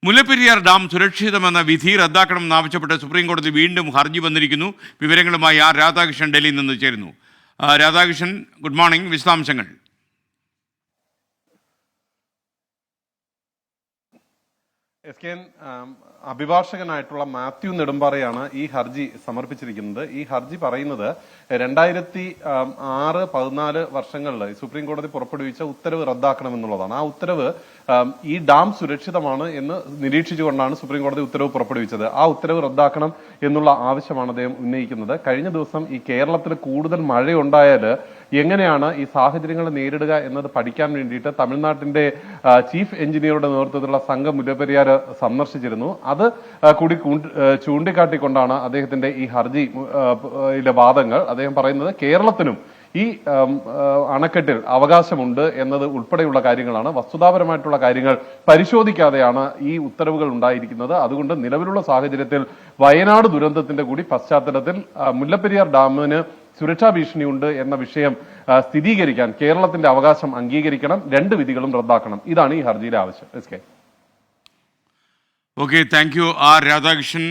Mullaperiyar dam സുരക്ഷിതമെന്ന വിധി റദ്ദാക്കണമെന്നാവശ്യപ്പെട്ട് സുപ്രീംകോടതി വീണ്ടും ഹർജി വന്നിരിക്കുന്നു. വിവരങ്ങളുമായി ആർ രാധാകൃഷ്ണൻ ഡൽഹിയിൽ നിന്ന് ചേരുന്നു. Radhakrishnan, good morning. വിശദാംശങ്ങൾ. അഭിഭാഷകനായിട്ടുള്ള മാത്യു നെടുമ്പാറയാണ് ഈ ഹർജി സമർപ്പിച്ചിരിക്കുന്നത്. ഈ ഹർജി പറയുന്നത് 2006-14 വർഷങ്ങളിൽ സുപ്രീം കോടതി പുറപ്പെടുവിച്ച ഉത്തരവ് റദ്ദാക്കണമെന്നുള്ളതാണ്. ആ ഉത്തരവ് ഈ ഡാം സുരക്ഷിതമാണ് എന്ന് നിരീക്ഷിച്ചുകൊണ്ടാണ് സുപ്രീം കോടതി ഉത്തരവ് പുറപ്പെടുവിച്ചത്. ആ ഉത്തരവ് റദ്ദാക്കണം എന്നുള്ള ആവശ്യമാണ് അദ്ദേഹം ഉന്നയിക്കുന്നത്. കഴിഞ്ഞ ദിവസം ഈ കേരളത്തിൽ കൂടുതൽ മഴയുണ്ടായാൽ എങ്ങനെയാണ് ഈ സാഹചര്യങ്ങൾ നേരിടുക എന്നത് പഠിക്കാൻ വേണ്ടിയിട്ട് തമിഴ്നാട്ടിന്റെ ചീഫ് എഞ്ചിനീയറുടെ നേതൃത്വത്തിലുള്ള സംഘം മുല്ലപ്പെരിയാർ സന്ദർശിച്ചിരുന്നു. അത് കൂടി ചൂണ്ടിക്കാട്ടിക്കൊണ്ടാണ് അദ്ദേഹത്തിന്റെ ഈ ഹർജിയിലെ വാദങ്ങൾ. അദ്ദേഹം പറയുന്നത് കേരളത്തിനും ഈ അണക്കെട്ടിൽ അവകാശമുണ്ട് എന്നത് ഉൾപ്പെടെയുള്ള കാര്യങ്ങളാണ്. വസ്തുതാപരമായിട്ടുള്ള കാര്യങ്ങൾ പരിശോധിക്കാതെയാണ് ഈ ഉത്തരവുകൾ ഉണ്ടായിരിക്കുന്നത്. അതുകൊണ്ട് നിലവിലുള്ള സാഹചര്യത്തിൽ വയനാട് ദുരന്തത്തിന്റെ കൂടി പശ്ചാത്തലത്തിൽ മുല്ലപ്പെരിയാർ ഡാമിന് സുരക്ഷാ ഭീഷണിയുണ്ട് എന്ന വിഷയം സ്ഥിരീകരിക്കാൻ കേരളത്തിന്റെ അവകാശം അംഗീകരിക്കണം, 2 വിധികളും റദ്ദാക്കണം. ഇതാണ് ഈ ഹർജിയിലെ ആവശ്യം. Okay, thank you are Radhakrishnan.